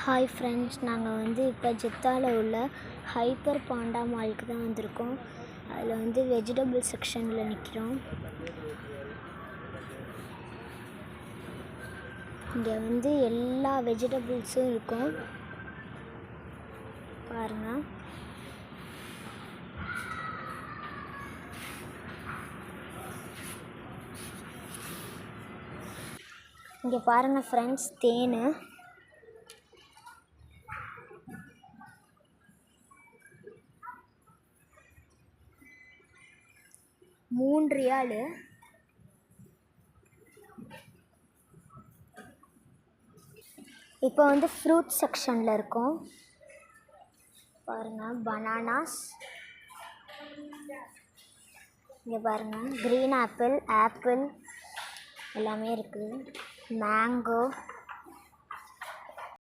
Hi friends, நாங்கள் இப்போ ஜெத்தாவில் உள்ள ஹைப்பர் பாண்டா மாலுக்கு தான் வந்திருக்கோம். அதில் வெஜிடபிள் செக்ஷனில் நிற்கிறோம். இங்கே எல்லா வெஜிடபிள்ஸும் இருக்கும் பாருங்கள். இங்கே பாருங்கள் ஃப்ரெண்ட்ஸ், தேன் $3. இப்போ ஃப்ரூட் செக்ஷனில் இருக்கும் பாருங்கள். பனானாஸ், இங்கே பாருங்கள், க்ரீன் ஆப்பிள் எல்லாமே இருக்குது. மேங்கோ,